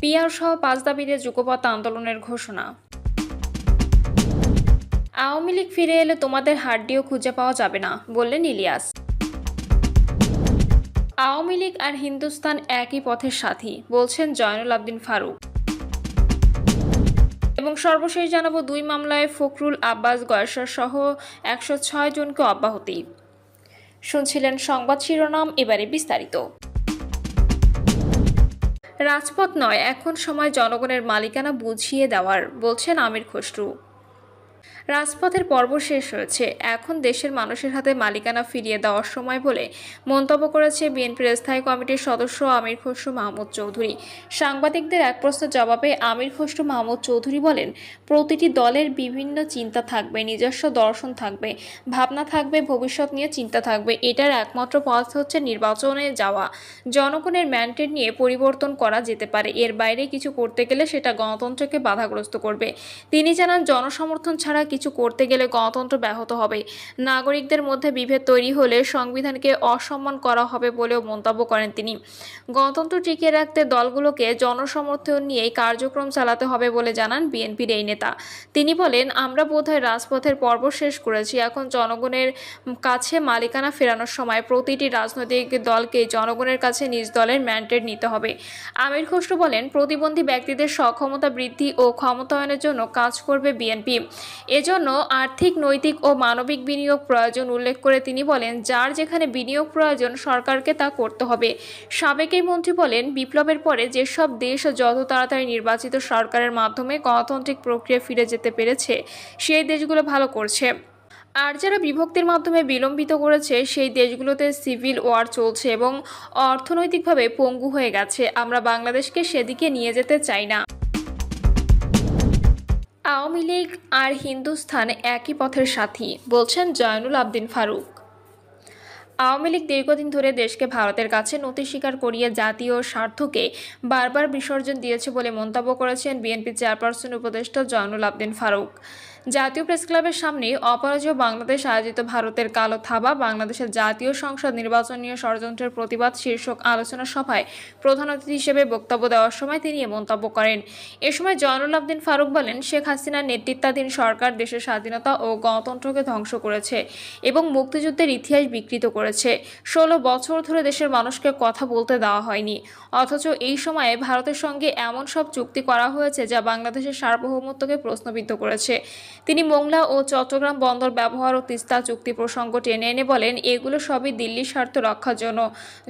PR সহ 5 দাবিতে যুগপৎ আন্দোলনের ঘোষণা। আওয়ামী লীগ ফিরে এলে তোমাদের হাড্ডিও খুঁজে পাওয়া যাবে না, বললেন ইলিয়াস। আওয়ামী লীগ আর হিন্দুস্তান একই পথের সাথী, বলছেন জয়নুল আবদিন ফারুক। এবং সর্বশেষ জানাবো 2 মামলায় ফখরুল আব্বাস গয়েশ্বর সহ 106 জনকে অব্যাহতি। শুনছিলেন সংবাদ শিরোনাম, এবারে বিস্তারিত। রাজপথ নয়, এখন সময় জনগণের মালিকানা বুঝিয়ে দেওয়ার, বলছেন আমির খসরু। রাজপথের পর্ব শেষ হয়েছে, এখন দেশের মানুষের হাতে মালিকানা ফিরিয়ে দেওয়ার সময় বলে মন্তব্য করেছে বিএনপির স্থায়ী কমিটির সদস্য আমির খসরু মাহমুদ চৌধুরী। সাংবাদিকদের এক প্রশ্নের জবাবে আমির খসরু মাহমুদ চৌধুরী বলেন, প্রতিটি দলের বিভিন্ন চিন্তা থাকবে, নিজস্ব দর্শন থাকবে, ভাবনা থাকবে, ভবিষ্যৎ নিয়ে চিন্তা থাকবে। এটার একমাত্র পথ হচ্ছে নির্বাচনে যাওয়া। জনগণের ম্যান্ডেট নিয়ে পরিবর্তন করা যেতে পারে, এর বাইরে কিছু করতে গেলে সেটা গণতন্ত্রকে বাধাগ্রস্ত করবে। তিনি জানান, জনসমর্থন ছাড়া কিছু করতে গেলে গণতন্ত্র ব্যাহত হবে। নাগরিকদের মধ্যে বিভেদ তৈরি হলে সংবিধানকে অসম্মান করা হবে বলেও মন্তব্য করেন তিনি। গণতন্ত্র টিকিয়ে রাখতে দলগুলোকে জনসমর্থন নিয়েই কার্যক্রম চালাতে হবে বলে জানান বিএনপির এই নেতা। তিনি বলেন, আমরা বোধহয় রাজপথের পর্ব শেষ করেছি, এখন জনগণের কাছে মালিকানা ফেরানোর সময়। প্রতিটি রাজনৈতিক দলকে জনগণের কাছে নিজ দলের ম্যান্ডেট নিতে হবে। আমির খসরু বলেন, প্রতিবন্ধী ব্যক্তিদের সক্ষমতা বৃদ্ধি ও ক্ষমতায়নের জন্য কাজ করবে বিএনপি। এজন্য আর্থিক, নৈতিক ও মানবিক বিনিয়োগ প্রয়োজন উল্লেখ করে তিনি বলেন, যার যেখানে বিনিয়োগ প্রয়োজন সরকারকে তা করতে হবে। সাবেক এই মন্ত্রী বলেন, বিপ্লবের পরে যেসব দেশ যত তাড়াতাড়ি নির্বাচিত সরকারের মাধ্যমে গণতান্ত্রিক প্রক্রিয়া ফিরে যেতে পেরেছে সেই দেশগুলো ভালো করছে। আর যারা বিভক্তির মাধ্যমে বিলম্বিত করেছে সেই দেশগুলোতে সিভিল ওয়ার চলছে এবং অর্থনৈতিকভাবে পঙ্গু হয়ে গেছে। আমরা বাংলাদেশকে সেদিকে নিয়ে যেতে চাই না। আওয়ামী লীগ আর হিন্দুস্তান একই পথের সাথী, বলছেন জয়নুল আবদিন ফারুক। আওয়ামী লীগ দীর্ঘদিন ধরে দেশকে ভারতের কাছে নথি স্বীকার করিয়ে জাতীয় স্বার্থকে বারবার বিসর্জন দিয়েছে বলে মন্তব্য করেছেন বিএনপি চেয়ারপারসন উপদেষ্টা জয়নুল আবদিন ফারুক। জাতীয় প্রেসক্লাবের সামনে অপরাজেয় বাংলাদেশ আয়োজিত ভারতের কালো থাবা বাংলাদেশের জাতীয় সংসদ নির্বাচন নিয়ে ষড়যন্ত্রের প্রতিবাদ শীর্ষক আলোচনা সভায় প্রধান অতিথি হিসেবে বক্তব্য দেওয়ার সময় তিনি এ মন্তব্য করেন। এ সময় জয়নুল আবদিন ফারুক বলেন, শেখ হাসিনার নেতৃত্বাধীন সরকার দেশের স্বাধীনতা ও গণতন্ত্রকে ধ্বংস করেছে এবং মুক্তিযুদ্ধের ইতিহাস বিকৃত করেছে। 16 বছর ধরে দেশের মানুষকে কথা বলতে দেওয়া হয়নি, অথচ এই সময়ে ভারতের সঙ্গে এমন সব চুক্তি করা হয়েছে যা বাংলাদেশের সার্বভৌমত্বকে প্রশ্নবিদ্ধ করেছে। তিনি মোংলা ও চট্টগ্রাম বন্দর ব্যবহার ও তিস্তা চুক্তি প্রসঙ্গ টেনে এনে বলেন, এগুলো সবই দিল্লির স্বার্থ রক্ষার জন্য,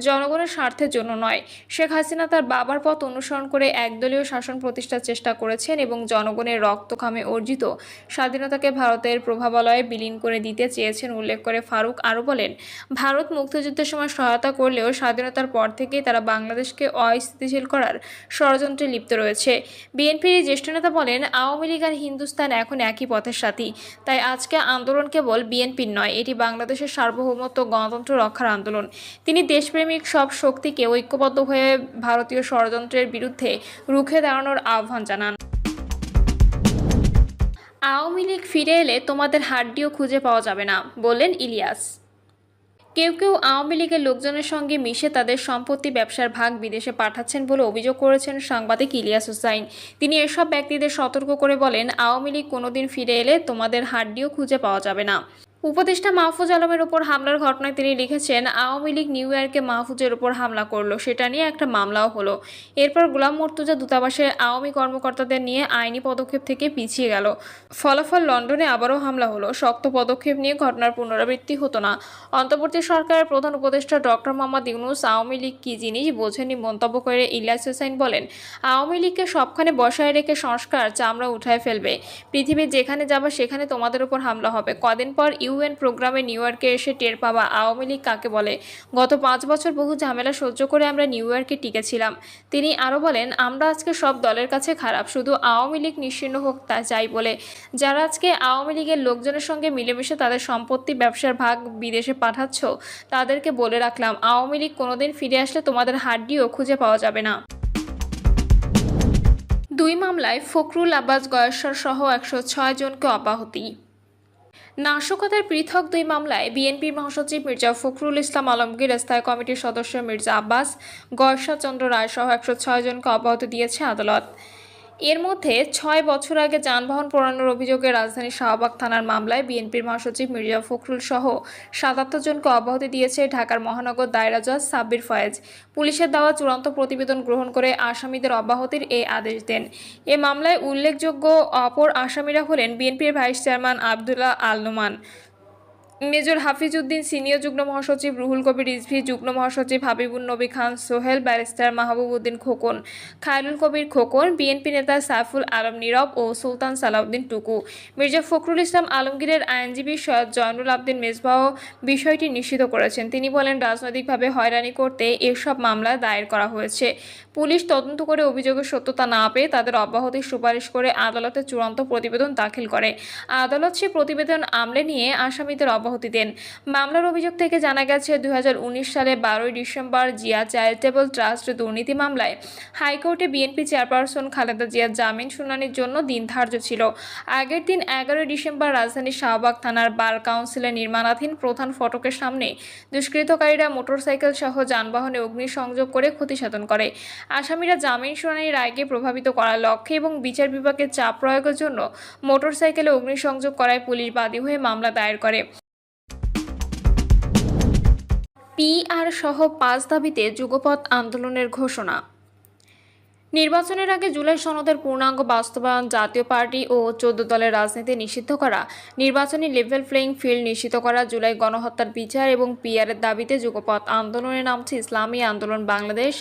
জনগণের স্বার্থের জন্য নয়। শেখ হাসিনা তার বাবার পথ অনুসরণ করে একদলীয় শাসন প্রতিষ্ঠার চেষ্টা করেছেন এবং জনগণের রক্তঘামে অর্জিত স্বাধীনতাকে ভারতের প্রভাবলয়ে বিলীন করে দিতে চেয়েছেন উল্লেখ করে ফারুক আরও বলেন, ভারত মুক্তিযুদ্ধের সময় সহায়তা করলেও স্বাধীনতার পর থেকেই তারা বাংলাদেশকে অস্থিতিশীল করার ষড়যন্ত্রে লিপ্ত রয়েছে। বিএনপির এই জ্যেষ্ঠ নেতা বলেন, আওয়ামী লীগ আর হিন্দুস্তান এখন একই পথের সাথী, তাই আজকে আন্দোলন কেবল বিএনপির নয়, এটি বাংলাদেশের সার্বভৌমত্ব গণতন্ত্র রক্ষার আন্দোলন। তিনি দেশপ্রেমিক সব শক্তিকে ঐক্যবদ্ধ হয়ে ভারতীয় ষড়যন্ত্রের বিরুদ্ধে রুখে দাঁড়ানোর আহ্বান জানান। আওয়ামী লীগ ফিরে এলে তোমাদের হাড্ডিও খুঁজে পাওয়া যাবে না, বললেন ইলিয়াস। কেউ কেউ আওয়ামী লীগের লোকজনের সঙ্গে মিশে তাদের সম্পত্তি ব্যবসার ভাগ বিদেশে পাঠাচ্ছেন বলে অভিযোগ করেছেন সাংবাদিক ইলিয়াস হুসাইন। তিনি এসব ব্যক্তিদের সতর্ক করে বলেন, আওয়ামী লীগ কোনোদিন ফিরে এলে তোমাদের হাড্ডিও খুঁজে পাওয়া যাবে না। উপদেষ্টা মাহফুজ আলমের উপর হামলার ঘটনায় তিনি লিখেছেন, আওয়ামী লীগ নিউ ইয়র্কে মাহফুজের উপর হামলা করলো, সেটা নিয়ে একটা মামলাও হলো। এরপর গোলাম মুর্তজা দূতাবাসের আওয়ামী কর্মকর্তাদের নিয়ে আইনি পদক্ষেপ থেকে পিছিয়ে গেল। ফলাফল লন্ডনে আবারও হামলা হলো। শক্ত পদক্ষেপ নিয়ে ঘটনার পুনরাবৃত্তি হতো না। অন্তর্বর্তী সরকারের প্রধান উপদেষ্টা ডক্টর মোহাম্মদ ইউনূস আওয়ামী লীগ কী জিনিস বোঝেনি মন্তব্য করে ইলিয়াস হোসাইন বলেন, আওয়ামী লীগকে সবখানে বসায় রেখে সংস্কার চামড়া উঠায় ফেলবে। পৃথিবীর যেখানে যাবে সেখানে তোমাদের উপর হামলা হবে। কদিন পর ইউএন প্রোগ্রামে নিউ ইয়র্কে এসে টের পাবা আওয়ামী লীগ কাকে বলে। গত 5 বছর বহু ঝামেলা সহ্য করে আমরা নিউ ইয়র্কে টিকেছিলাম। তিনি আরও বলেন, আমরা আজকে সব দলের কাছে খারাপ, শুধু আওয়ামী লীগ নিশ্চিহ্ন হোক তা চাই বলে। যারা আজকে আওয়ামী লীগের লোকজনের সঙ্গে মিলেমিশে তাদের সম্পত্তি ব্যবসার ভাগ বিদেশে পাঠাচ্ছ, তাদেরকে বলে রাখলাম, আওয়ামী লীগ কোনোদিন ফিরে আসলে তোমাদের হাড্ডিও খুঁজে পাওয়া যাবে না। 2 মামলায় ফখরুল আব্বাস গয়েশ্বর সহ 106 জনকে অব্যাহতি। নাশকতার পৃথক দুই মামলায় বিএনপির মহাসচিব মির্জা ফখরুল ইসলাম আলমগীর, স্থায়ী কমিটির সদস্য মির্জা আব্বাস, গয়সা চন্দ্র রায় সহ 106 জনকে অব্যাহতি দিয়েছে আদালত। এর মধ্যে 6 বছর আগে যানবাহন পোড়ানোর অভিযোগে রাজধানীর শাহবাগ থানার মামলায় বিএনপির মহাসচিব মির্জা ফখরুল সহ 77 জনকে অব্যাহতি দিয়েছে ঢাকার মহানগর দায়রা জজ সাব্বির ফয়েজ। পুলিশের দেওয়া চূড়ান্ত প্রতিবেদন গ্রহণ করে আসামিদের অব্যাহতির এই আদেশ দেন। এ মামলায় উল্লেখযোগ্য অপর আসামিরা হলেন বিএনপির vice chairman Abdullah Al Noman, major Hafiz Uddin, senior যুগ্ম মহাসচিব রুহুল কবির রিজভী, যুগ্ম মহাসচিব হাবিবুন নবী খান সোহেল, ব্যারিস্টার মাহবুব উদ্দিন খোকন, খায়রুল কবির খোকন, বিএনপি নেতা সাইফুল আলম নীরব ও সুলতান সালাউদ্দিন টুকু। মির্জা ফখরুল ইসলাম আলমগীরের আইনজীবী সৈয়দ জয়নুল আবদিন মেজবাহ বিষয়টি নিশ্চিত করেছেন। তিনি বলেন, রাজনৈতিকভাবে হয়রানি করতে এসব মামলা দায়ের করা হয়েছে। পুলিশ তদন্ত করে অভিযোগের সত্যতা না পেয়ে তাদের অব্যাহতির সুপারিশ করে আদালতে চূড়ান্ত প্রতিবেদন দাখিল করে। আদালত সে প্রতিবেদন আমলে নিয়ে আসামিদের অব্যাহতি দেন। মামলার অভিযোগ থেকে জানা গেছে, 2019 সালে 12 ডিসেম্বর জিয়া চ্যারিটেবল ট্রাস্ট দুর্নীতি মামলায় হাইকোর্টে বিএনপি চেয়ারপারসন খালেদা জিয়ার জামিন শুনানির জন্য দিন ধার্য ছিল। আগের দিন 11 ডিসেম্বর রাজধানীর শাহবাগ থানার বার কাউন্সিলের নির্মাণাধীন প্রধান ফটকের সামনে দুষ্কৃতকারীরা মোটরসাইকেল সহ যানবাহনে অগ্নিসংযোগ করে ক্ষতিসাধন করে। আসামিরা জামিন শুনানির রায়কে প্রভাবিত করার লক্ষ্যে এবং বিচার বিভাগের চাপ প্রয়োগের জন্য মোটরসাইকেলে অগ্নিসংযোগ করায় পুলিশ বাদী হয়ে মামলা দায়ের করে। পিআর সহ 5 দাবিতে যুগপৎ আন্দোলনের ঘোষণা। নির্বাচনের আগে জুলাই সনদের পূর্ণাঙ্গ বাস্তবায়ন, জাতীয় পার্টি ও 14 দলের রাজনীতি নিষিদ্ধ করা, নির্বাচনী লেভেল প্লেইং ফিল্ড নিশ্চিত করা, জুলাই গণহত্যার বিচার এবং পিআরের দাবিতে যুগপৎ আন্দোলনে নামছে ইসলামী আন্দোলন বাংলাদেশ,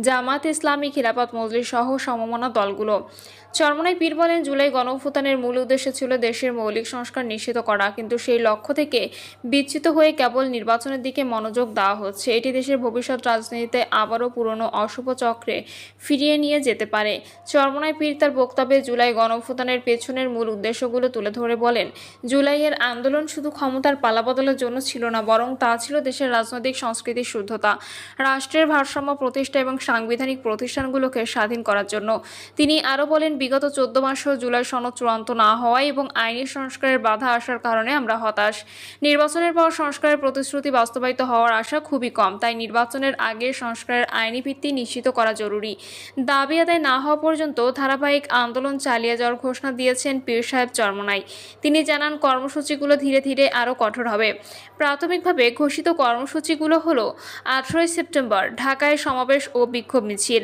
জামাত ইসলামী, খিলাফত মজলিস সহ সমমনা দলগুলো। চরমোনাই পীর বলেন, জুলাই গণঅভ্যুত্থানের মূল উদ্দেশ্য ছিল দেশের মৌলিক সংস্কার নিশ্চিত করা, কিন্তু সেই লক্ষ্য থেকে বিচ্যুত হয়ে কেবল নির্বাচনের দিকে মনোযোগ দেওয়া হচ্ছে। এটি দেশের ভবিষ্যৎ রাজনীতিতে আবারও পুরনো অশুভ চক্রে ফিরিয়ে নিয়ে যেতে পারে। চরমোনাই পীর তার বক্তব্যে জুলাই গণঅভ্যুত্থানের পেছনের মূল উদ্দেশ্যগুলো তুলে ধরে বলেন, জুলাইয়ের আন্দোলন শুধু ক্ষমতার পালাবদলের জন্য ছিল না, বরং তা ছিল দেশের রাজনৈতিক সংস্কৃতির শুদ্ধতা, রাষ্ট্রের ভারসাম্য প্রতিষ্ঠা এবং সাংবিধানিক প্রতিষ্ঠানগুলোকে স্বাধীন করার জন্য। তিনি আরও বলেন, বিগত 14 মাসেও জুলাই সনদ চূড়ান্ত না হওয়ায় এবং আইনি সংস্কারের বাধা আসার কারণে আমরা হতাশ। নির্বাচনের পর সংস্কারের প্রতিশ্রুতি বাস্তবায়িত হওয়ার আশা খুবই কম, তাই নির্বাচনের আগে সংস্কারের আইনি ভিত্তি নিশ্চিত করা জরুরি। দাবি আদায় না হওয়া পর্যন্ত ধারাবাহিক আন্দোলন চালিয়ে যাওয়ার ঘোষণা দিয়েছেন পীর সাহেব চরমোনাই। তিনি জানান, কর্মসূচিগুলো ধীরে ধীরে আরও কঠোর হবে। প্রাথমিকভাবে ঘোষিত কর্মসূচিগুলো হলো 18 সেপ্টেম্বর ঢাকায় সমাবেশ ও বিক্ষোভ মিছিল,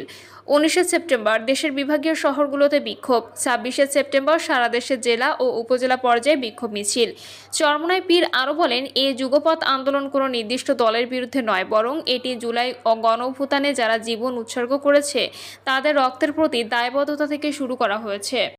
19 সেপ্টেম্বর দেশের বিভাগীয় শহরগুলোতে বিক্ষোভ, 26 সেপ্টেম্বর সারা দেশের জেলা ও উপজেলা পর্যায়ে বিক্ষোভ মিছিল। চরমোনাই পীর আরও বলেন, এই যুগপৎ আন্দোলন কোনো নির্দিষ্ট দলের বিরুদ্ধে নয়, বরং এটি জুলাই গণঅভ্যুত্থানে যারা জীবন উৎসর্গ করেছে তাদের রক্তের প্রতি দায়বদ্ধতা থেকে শুরু করা হয়েছে।